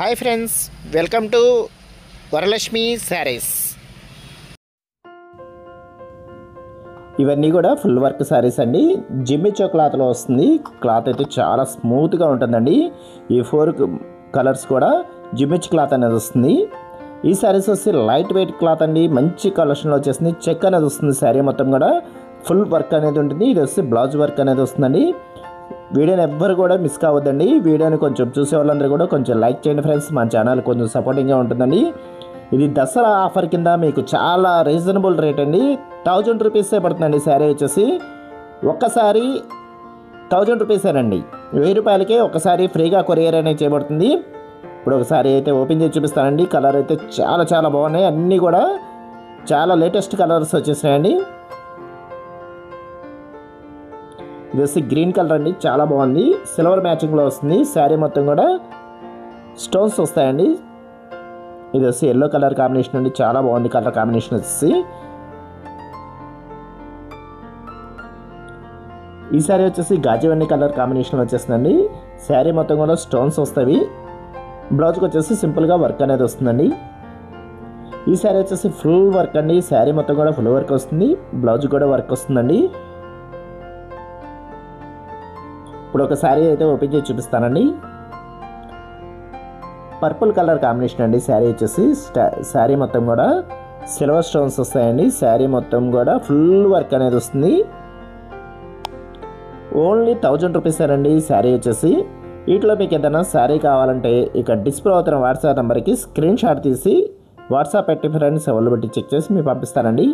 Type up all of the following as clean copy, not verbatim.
Hi friends, welcome to Varalakshmi saris. ఇవన్నీ కూడా full work saris అండి. జిమ్మిచో క్లాత్లో వస్తుంది. క్లాత్ అయితే చాలా స్మూత్గా ఉంటుందండి. ఈ 4 కలర్స్ కూడా జిమ్మిచ్ క్లాత్ అనేది వస్తుంది. ఈ శారీస్ వచ్చి లైట్ వెయిట్ క్లాత్ అండి. మంచి కలెక్షన్లో వచ్చేసింది. చెక్ అనేది వస్తుంది. శారీ మొత్తం కూడా ఫుల్ వర్క్ అనేది ఉంటుంది. ఇది వచ్చి బ్లౌజ్ వర్క్ అనేది వస్తుందండి. వీడియోని ఎవ్వరు కూడా మిస్ కావద్దండి. వీడియోని కొంచెం చూసే వాళ్ళందరూ కూడా కొంచెం లైక్ చేయండి ఫ్రెండ్స్. మన ఛానల్ కొంచెం సపోర్టింగ్గా ఉంటుందండి. ఇది దసరా ఆఫర్ కింద మీకు చాలా రీజనబుల్ రేట్ అండి. 1000 రూపీసే పడుతుందండి. శారీ వచ్చేసి ఒక్కసారి 1000 రూపీసేనండి. 1000 రూపాయలకే ఒకసారి ఫ్రీగా కొరియర్ అనేది చేయబడుతుంది. ఇప్పుడు ఒకసారి అయితే ఓపెన్ చేసి చూపిస్తానండి. కలర్ అయితే చాలా చాలా బాగున్నాయి. అన్నీ కూడా చాలా లేటెస్ట్ కలర్స్ వచ్చేసినాయండి. ఇది వచ్చి గ్రీన్ కలర్ అండి. చాలా బాగుంది. సిల్వర్ మ్యాచింగ్లో వస్తుంది. శారీ మొత్తం కూడా స్టోన్స్ వస్తాయండి. ఇది వచ్చి ఎల్లో కలర్ కాంబినేషన్ అండి. చాలా బాగుంది కలర్ కాంబినేషన్ వచ్చేసి. ఈ శారీ వచ్చేసి గాజువన్నీ కలర్ కాంబినేషన్ వచ్చేస్తుందండి. శారీ మొత్తం కూడా స్టోన్స్ వస్తాయి. బ్లౌజ్కి వచ్చేసి సింపుల్గా వర్క్ అనేది వస్తుందండి. ఈ శారీ వచ్చేసి ఫుల్ వర్క్ అండి. శారీ మొత్తం కూడా ఫుల్ వర్క్ వస్తుంది. బ్లౌజ్ కూడా వర్క్ వస్తుందండి. ఇప్పుడు ఒక శారీ అయితే ఓపెన్ చేసి చూపిస్తానండి. పర్పుల్ కలర్ కాంబినేషన్ అండి. శారీ వచ్చేసి శారీ మొత్తం కూడా సిల్వర్ స్టోన్స్ వస్తాయండి. శారీ మొత్తం కూడా ఫుల్ వర్క్ అనేది వస్తుంది. ఓన్లీ 1000 రూపీసేనండి శారీ వచ్చేసి. వీటిలో మీకు ఏదైనా శారీ కావాలంటే ఇక డిస్ప్లే అవుతున్న వాట్సాప్ నెంబర్కి స్క్రీన్ షాట్ తీసి వాట్సాప్ పెట్టి ఫ్రెండ్స్ ఎవరు బట్టి చెక్ చేసి మీకు పంపిస్తానండి.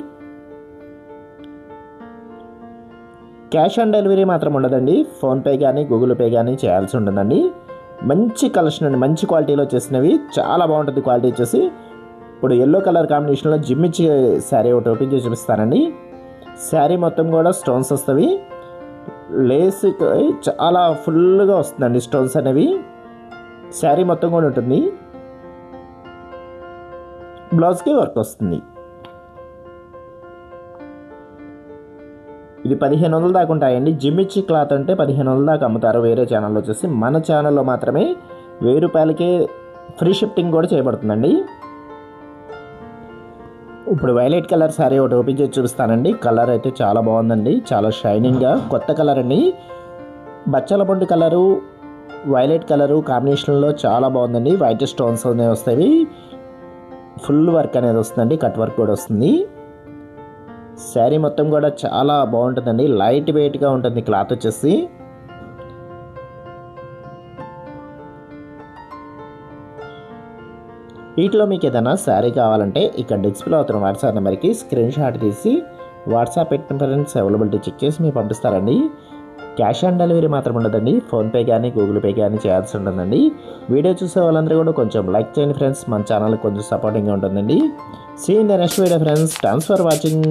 క్యాష్ ఆన్ డెలివరీ మాత్రం ఉండదండి. ఫోన్పే కానీ గూగుల్ పే కానీ చేయాల్సి ఉంటుందండి. మంచి కలెక్షన్ అండి. మంచి క్వాలిటీలో వచ్చేసినవి. చాలా బాగుంటుంది క్వాలిటీ వచ్చేసి. ఇప్పుడు ఎల్లో కలర్ కాంబినేషన్లో జిమ్మిచ్చి శారీ ఒకటి ఓపెన్ చేసి చూపిస్తానండి. శారీ మొత్తం కూడా స్టోన్స్ వస్తాయి. లేస్ చాలా ఫుల్గా వస్తుందండి స్టోన్స్ అనేవి. శారీ మొత్తం కూడా ఉంటుంది. బ్లౌజ్కి వర్క్ వస్తుంది. ఇది 1500 దాకా ఉంటాయండి. జిమ్మిచ్చి క్లాత్ అంటే 1500 దాకా అమ్ముతారు వేరే ఛానల్లో వచ్చేసి. మన ఛానల్లో మాత్రమే 1000 రూపాయలకే ఫ్రీ షిఫ్టింగ్ కూడా చేయబడుతుందండి. ఇప్పుడు వైలెట్ కలర్ శారీ ఒకటి ఓపెన్ చేసి చూపిస్తానండి. కలర్ అయితే చాలా బాగుందండి. చాలా షైనింగ్గా కొత్త కలర్ అండి. బచ్చల పండు కలరు వైలెట్ కలరు కాంబినేషన్లో చాలా బాగుందండి. వైట్ స్టోన్స్ అనేవి వస్తాయి. ఫుల్ వర్క్ అనేది వస్తుందండి. కట్ వర్క్ కూడా వస్తుంది. శారీ మొత్తం కూడా చాలా బాగుంటుందండి. లైట్ వెయిట్గా ఉంటుంది క్లాత్ వచ్చేసి. వీటిలో మీకు ఏదైనా శారీ కావాలంటే ఇక్కడ డిస్ప్లే అవుతున్న వాట్సాప్ నెంబర్కి స్క్రీన్ షాట్ తీసి వాట్సాప్ పెట్టిన ఫ్రెండ్స్ అవైలబిలిటీ చెక్ చేసి మీకు పంపిస్తారండి. క్యాష్ ఆన్ డెలివరీ మాత్రం ఉండదండి. ఫోన్పే కానీ గూగుల్ పే కానీ చేయాల్సి ఉంటుందండి. వీడియో చూసే వాళ్ళందరూ కూడా కొంచెం లైక్ చేయండి ఫ్రెండ్స్. మన ఛానల్ కొంచెం సపోర్టింగ్గా ఉంటుందండి. See in the next video friends. Thanks for watching.